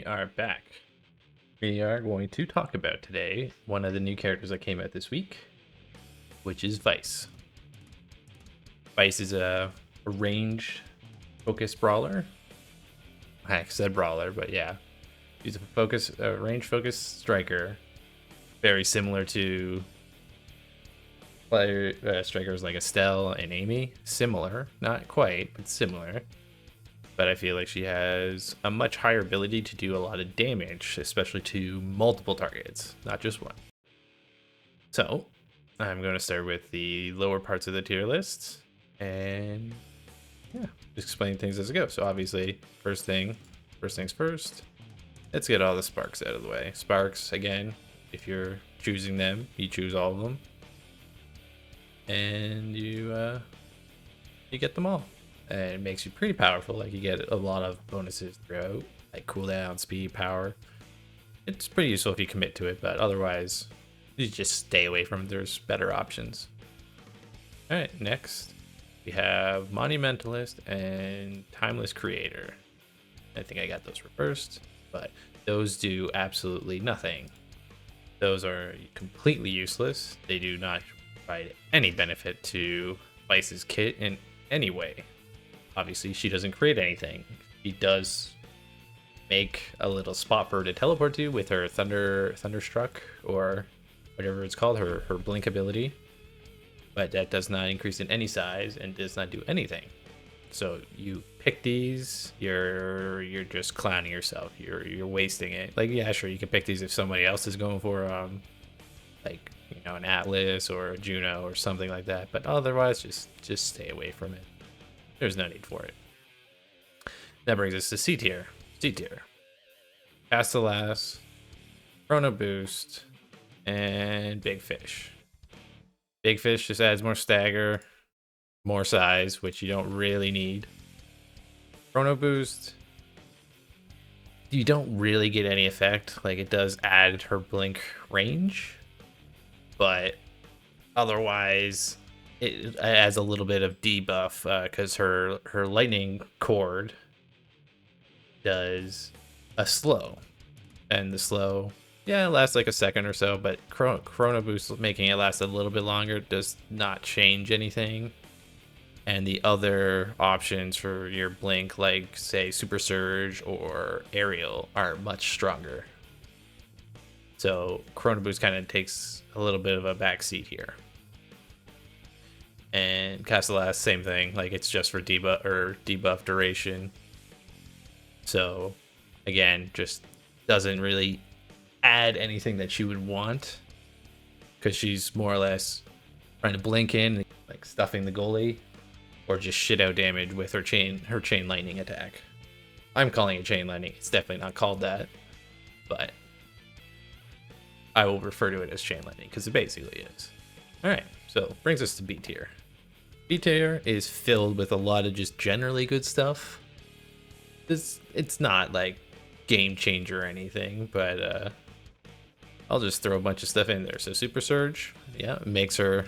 we are back. We are going to talk about today one of the new characters that came out this week, which is Vyce. Vyce is a range focused brawler. I said brawler, but yeah. He's a range focused striker. Very similar to strikers like Estelle and Amy. Similar, not quite, but similar. But I feel like she has a much higher ability to do a lot of damage, especially to multiple targets, not just one. So I'm going to start with the lower parts of the tier list and yeah, just explain things as I go. So obviously, first things first, let's get all the sparks out of the way. Sparks, again, if you're choosing them, you choose all of them and you get them all. And it makes you pretty powerful. Like, you get a lot of bonuses throughout, like cooldown, speed, power. It's pretty useful if you commit to it, but otherwise you just stay away from it. There's better options. All right, next we have Monumentalist and Timeless Creator. I think I got those reversed, but those do absolutely nothing. Those are completely useless. They do not provide any benefit to Vyce's kit in any way. Obviously, she doesn't create anything. She does make a little spot for her to teleport to with her Thunderstruck or whatever it's called, her blink ability. But that does not increase in any size and does not do anything. So you pick these, you're just clowning yourself. You're wasting it. Like, yeah, sure, you can pick these if somebody else is going for like, you know, an Atlas or a Juno or something like that. But otherwise, just stay away from it. There's no need for it. That brings us to C tier. C tier. Castellass, Chrono Boost, and Big Fish. Big Fish just adds more stagger, more size, which you don't really need. Chrono Boost, you don't really get any effect. Like, it does add her blink range, but otherwise it adds a little bit of debuff because her lightning cord does a slow, and the slow, yeah, it lasts like a second or so, but Chrono Boost making it last a little bit longer does not change anything. And the other options for your blink, like say Super Surge or Aerial, are much stronger. So Chrono Boost kind of takes a little bit of a backseat here. And Castellass, same thing. Like, it's just for debuff duration. So again, just doesn't really add anything that you would want, because she's more or less trying to blink in, like stuffing the goalie, or just shit out damage with her chain lightning attack. I'm calling it chain lightning. It's definitely not called that, but I will refer to it as chain lightning because it basically is. All right, so brings us to B tier. B tier is filled with a lot of just generally good stuff. It's not like game changer or anything, but I'll just throw a bunch of stuff in there. So Super Surge, yeah, makes her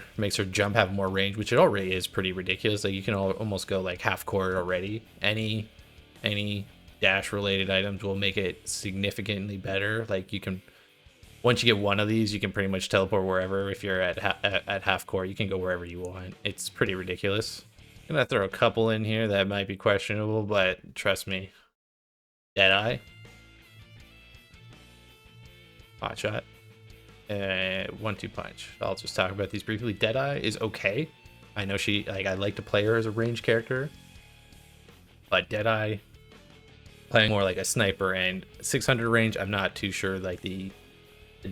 jump have more range, which it already is pretty ridiculous. Like, you can almost go like half court already. Any dash related items will make it significantly better. Like, you can, once you get one of these, you can pretty much teleport wherever. If you're at half court, you can go wherever you want. It's pretty ridiculous. I'm gonna throw a couple in here that might be questionable, but trust me. Deadeye, Hot Shot, and 1-2 Punch. I'll just talk about these briefly. Deadeye is okay. I know I like to play her as a range character, but Deadeye, playing more like a sniper and 600 range, I'm not too sure like the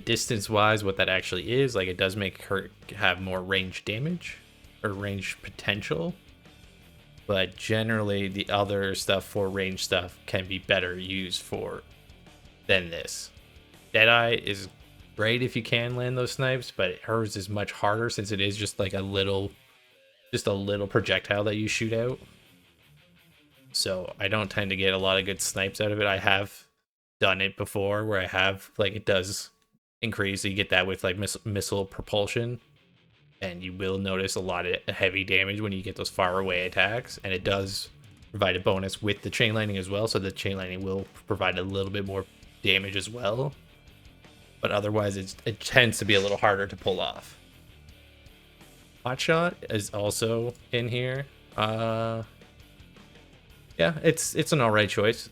distance wise what that actually is. Like, it does make her have more range damage or range potential, but generally the other stuff for range stuff can be better used for than this. Deadeye is great if you can land those snipes, but hers is much harder since it is just like a little projectile that you shoot out. So I don't tend to get a lot of good snipes out of it. I have done it before where I have, like, it does increase. So you get that with like missile propulsion, and you will notice a lot of heavy damage when you get those far away attacks, and it does provide a bonus with the chain lightning as well, so the chain lightning will provide a little bit more damage as well. But otherwise, it tends to be a little harder to pull off. Hotshot is also in here. Yeah, it's an alright choice.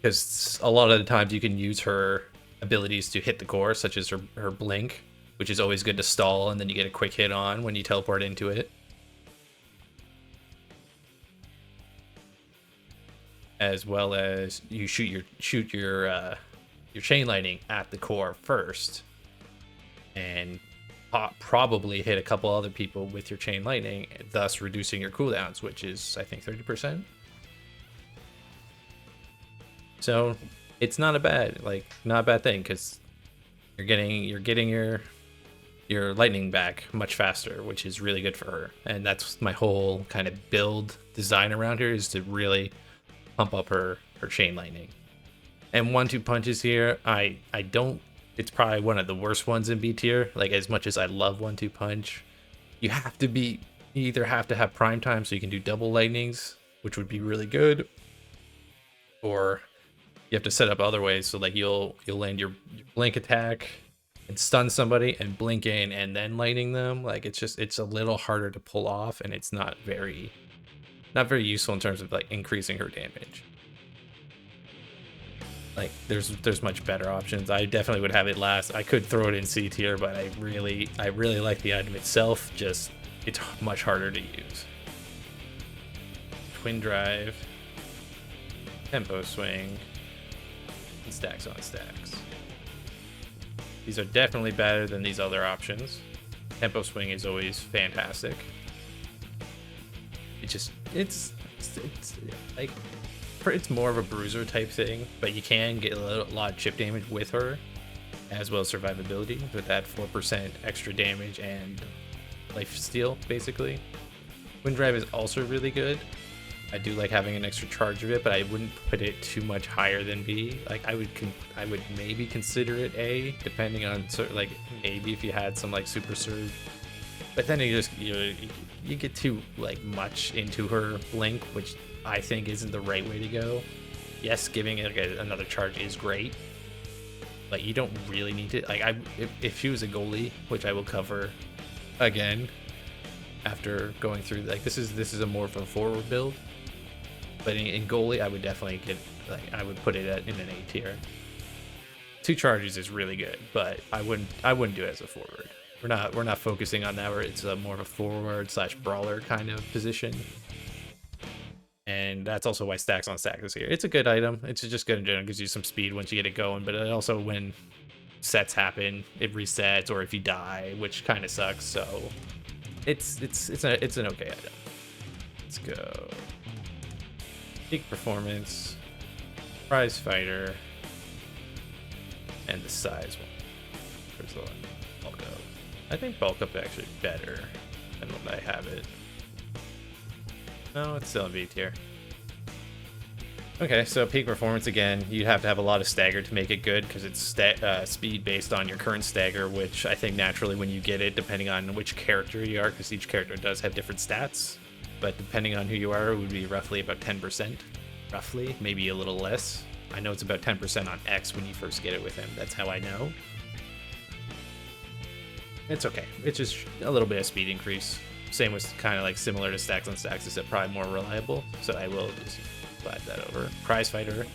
Because a lot of the times you can use her abilities to hit the core, such as her blink, which is always good to stall, and then you get a quick hit on when you teleport into it. As well as you shoot your chain lightning at the core first, and probably hit a couple other people with your chain lightning, thus reducing your cooldowns, which is I think 30%. So it's not a bad thing, because you're getting your lightning back much faster, which is really good for her. And that's my whole kind of build design around her, is to really pump up her chain lightning. And 1-2 punches here, I don't, it's probably one of the worst ones in B tier. Like, as much as I love 1-2 punch, you either have to have prime time so you can do double lightnings, which would be really good, or you have to set up other ways. So like you'll land your blink attack and stun somebody and blink in and then lightning them. Like, it's a little harder to pull off, and it's not very useful in terms of like increasing her damage. Like, there's much better options. I definitely would have it last. I could throw it in C tier, but I really like the item itself. Just, it's much harder to use. Twin drive, tempo swing, and stacks on stacks. These are definitely better than these other options. Tempo swing is always fantastic. It's like, it's more of a bruiser type thing, but you can get a lot of chip damage with her, as well as survivability with that 4% extra damage and life steal, basically. Wind drive is also really good. I do like having an extra charge of it, but I wouldn't put it too much higher than B. Like, I would maybe consider it A, depending on like maybe if you had some like super surge. But then you get too like much into her blink, which I think isn't the right way to go. Yes, giving it like another charge is great, but you don't really need to. Like, if she was a goalie, which I will cover again after going through, like, this is a more of a forward build. But in goalie, I would definitely I would put it in an A tier. 2 charges is really good, but I wouldn't do it as a forward. We're not focusing on that, where it's more of a forward / brawler kind of position. And that's also why stacks on stacks is here. It's a good item. It's just good in general. It gives you some speed once you get it going, but it also, when sets happen, it resets, or if you die, which kind of sucks. So it's an okay item. Let's go. Peak performance, prize fighter, and the size one. There's the bulk up. I think bulk up is actually better than what I have it. No, it's still in B tier. Okay, so peak performance, again, you have to have a lot of stagger to make it good, because it's speed based on your current stagger, which I think naturally when you get it, depending on which character you are, because each character does have different stats, but depending on who you are, it would be roughly about 10%. Roughly, maybe a little less. I know it's about 10% on X when you first get it with him. That's how I know. It's okay. It's just a little bit of speed increase. Same was kind of like similar to stacks on stacks, except probably more reliable. So I will just slide that over. Prize fighter.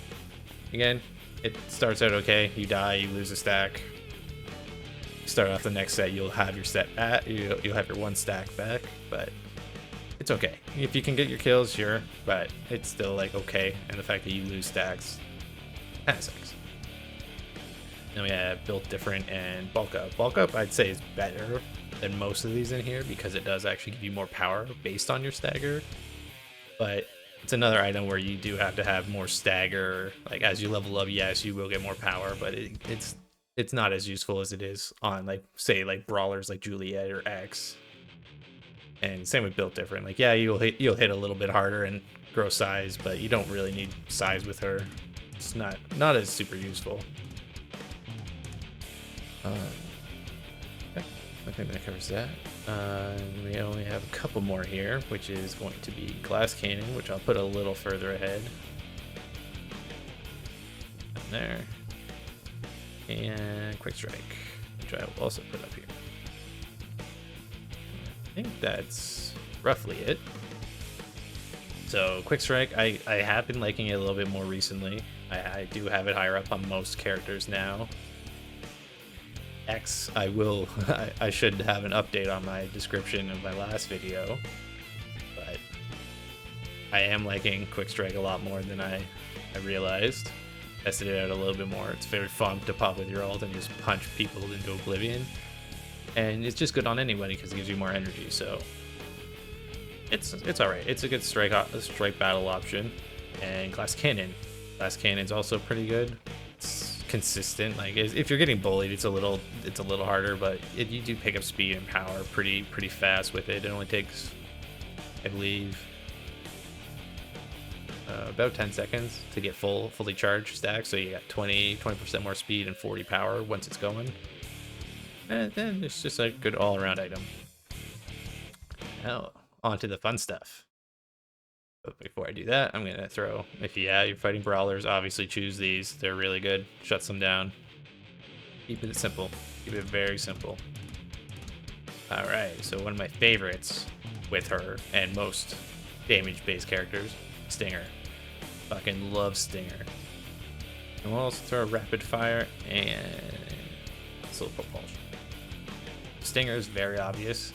Again, it starts out okay. You die, you lose a stack. You start off the next set, you'll have your set back. You'll have your 1 stack back, but it's okay. If you can get your kills, sure, but it's still like okay. And the fact that you lose stacks kind of sucks. Then we have built different and bulk up. Bulk up, I'd say, is better than most of these in here, because it does actually give you more power based on your stagger. But it's another item where you do have to have more stagger. Like, as you level up, yes, you will get more power, but it's not as useful as it is on, like, say, like brawlers like Juliet or X. And same with built different. Like, yeah, you'll hit a little bit harder and grow size, but you don't really need size with her. It's not as super useful. Okay, I think that covers that. We only have a couple more here, which is going to be Glass Cannon, which I'll put a little further ahead. There. And Quick Strike, which I will also put up here. I think that's roughly it. So Quick Strike, I have been liking it a little bit more recently. I do have it higher up on most characters now. X, I should have an update on my description of my last video, but I am liking Quick Strike a lot more than I realized. Tested it out a little bit more. It's very fun to pop with your ult and just punch people into oblivion, and it's just good on anybody because it gives you more energy. So it's all right. It's a good strike battle option. And Glass Cannon's also pretty good. It's consistent. Like if you're getting bullied, it's a little harder, but you do pick up speed and power pretty fast with it. It only takes, I believe, about 10 seconds to get fully charged stack. So you got 20% more speed and 40 power once it's going. And then it's just a good all-around item. Now on to the fun stuff. But before I do that, I'm gonna throw, if you're fighting brawlers, obviously choose these. They're really good. Shuts them down. Keep it simple. Keep it very simple. Alright, so one of my favorites with her and most damage-based characters, Stinger. Fucking love Stinger. And we'll also throw Rapid Fire and Slow Propulsion. Stinger is very obvious,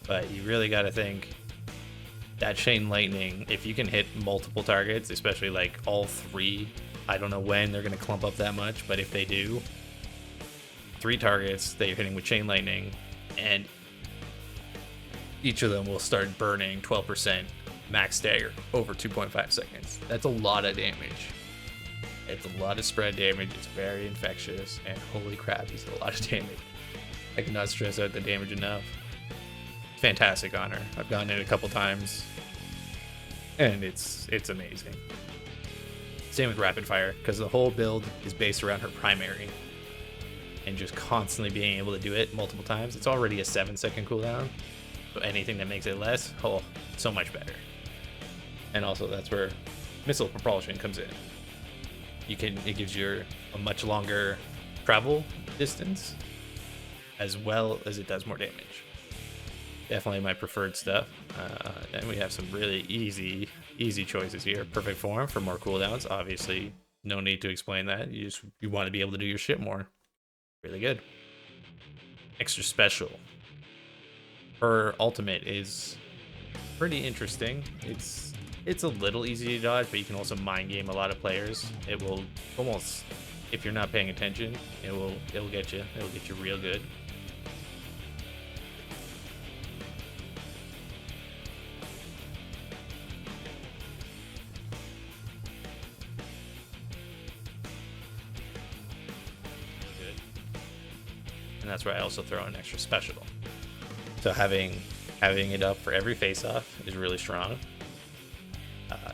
but you really gotta think that Chain Lightning, if you can hit multiple targets, especially like all three, I don't know when they're going to clump up that much, but if they do, 3 targets that you're hitting with Chain Lightning, and each of them will start burning 12% max stagger over 2.5 seconds. That's a lot of damage. It's a lot of spread damage. It's very infectious, and holy crap, it's a lot of damage. I cannot stress out the damage enough. Fantastic on her. I've gotten it a couple times, and it's amazing. Same with Rapid Fire, because the whole build is based around her primary, and just constantly being able to do it multiple times. It's already a 7-second cooldown, so anything that makes it less, oh, so much better. And also that's where Missile Propulsion comes in. It gives you a much longer travel distance, as well as it does more damage. Definitely my preferred stuff. And we have some really easy choices here. Perfect Form for more cooldowns. Obviously, no need to explain that. You want to be able to do your shit more. Really good. Extra Special. Her ultimate is pretty interesting. It's a little easy to dodge, but you can also mind game a lot of players. It will almost, if you're not paying attention, it'll get you. It'll get you real good. And that's where I also throw in Extra Special. So having it up for every face-off is really strong.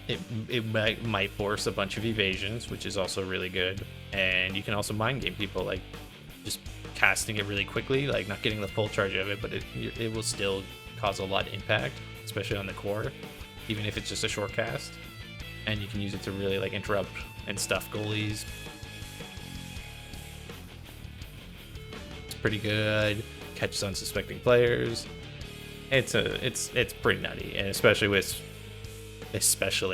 It might force a bunch of evasions, which is also really good. And you can also mind game people, like just casting it really quickly, like not getting the full charge of it, but it will still cause a lot of impact, especially on the core, even if it's just a short cast. And you can use it to really like interrupt and stuff goalies. Pretty good. Catches unsuspecting players. It's pretty nutty, and especially with special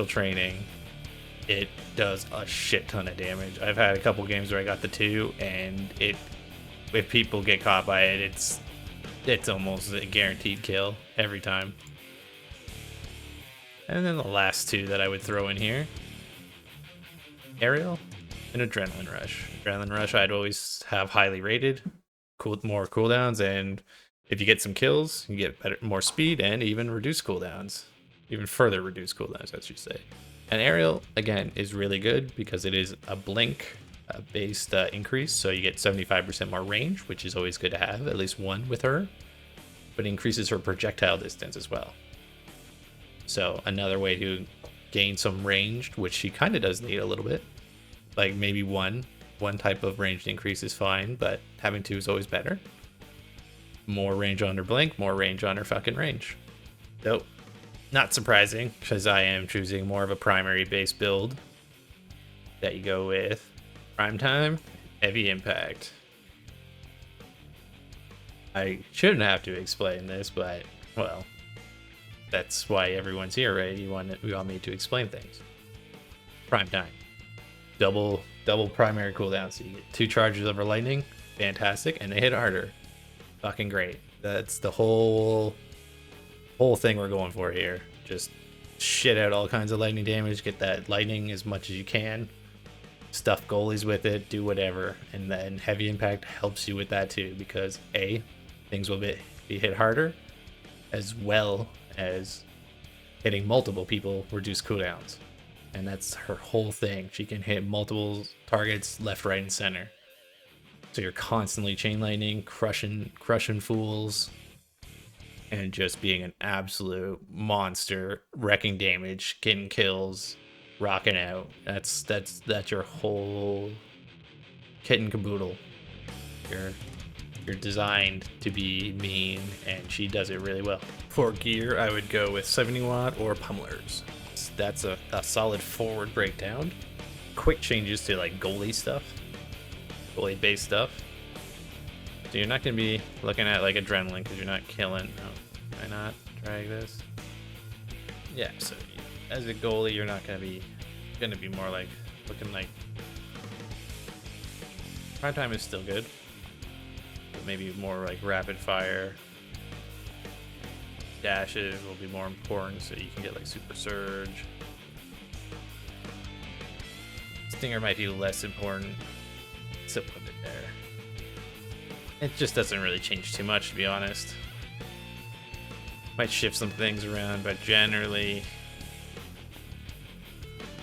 training, it does a shit ton of damage. I've had a couple games where I got the 2, and if people get caught by it, it's almost a guaranteed kill every time. And then the last 2 that I would throw in here, Aerial and Adrenaline Rush. Adrenaline Rush I'd always have highly rated, more cooldowns, and if you get some kills, you get more speed and even reduced cooldowns, even further reduced cooldowns, I should say. And Aerial again is really good because it is a blink based increase, so you get 75% more range, which is always good to have, at least one with her, but increases her projectile distance as well. So another way to gain some range, which she kind of does need a little bit. Like maybe 1 one type of ranged increase is fine, but having two is always better. More range on her blink, more range on her fucking range. Dope. Not surprising, because I am choosing more of a primary base build that you go with prime time, heavy impact. I shouldn't have to explain this, but well, that's why everyone's here, right? You want me to explain things. Prime time, double primary cooldown, so you get 2 charges of her lightning, fantastic, and they hit harder, fucking great. That's the whole thing we're going for here. Just shit out all kinds of lightning damage, get that lightning as much as you can, stuff goalies with it, do whatever, and then heavy impact helps you with that too, because A, things will be hit harder, as well as hitting multiple people reduce cooldowns. And that's her whole thing. She can hit multiple targets left, right, and center. So you're constantly chain lightning, crushing fools, and just being an absolute monster, wrecking damage, getting kills, rocking out. That's your whole kit and caboodle. You're designed to be mean, and she does it really well. For gear, I would go with 70 watt or pummelers. That's a solid forward breakdown. Quick changes to like goalie stuff, goalie based stuff. So you're not going to be looking at like adrenaline because you're not killing. No, why not drag this? Yeah, so as a goalie, you're not going to be more like looking like prime time is still good, but maybe more like rapid fire. Dashes will be more important, so you can get like super surge. Stinger might be less important, so put it there. It just doesn't really change too much, to be honest. Might shift some things around, but generally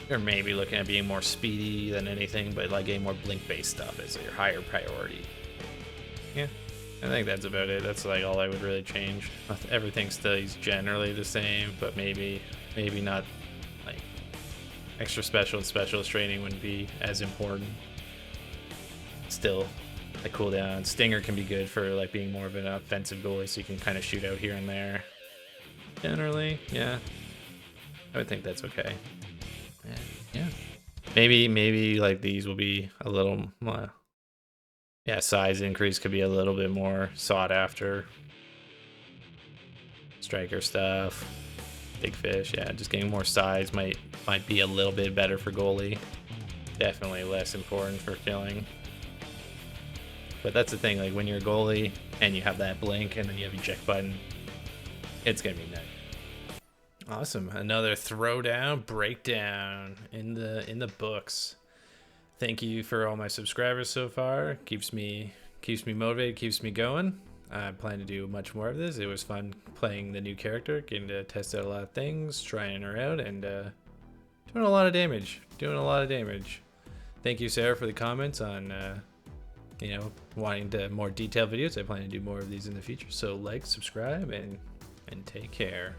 you're maybe looking at being more speedy than anything, but like getting more blink based stuff is your higher priority. Yeah, I think that's about it. That's like all I would really change. Everything stays generally the same, but maybe not like extra special and specialist training wouldn't be as important. Still, a cooldown. Stinger can be good for like being more of an offensive goalie, so you can kind of shoot out here and there. Generally, yeah, I would think that's okay. And yeah, maybe like these will be a little yeah, size increase could be a little bit more sought after. Striker stuff, big fish, yeah, just getting more size might be a little bit better for goalie. Definitely less important for killing. But that's the thing, like when you're a goalie and you have that blink and then you have eject button, it's gonna be nice. Awesome, another throwdown breakdown in the books. Thank you for all my subscribers so far. Keeps me motivated, keeps me going. I plan to do much more of this. It was fun playing the new character, getting to test out a lot of things, trying her out, and doing a lot of damage. Thank you, Sarah, for the comments on wanting to more detailed videos. I plan to do more of these in the future. So like, subscribe, and take care.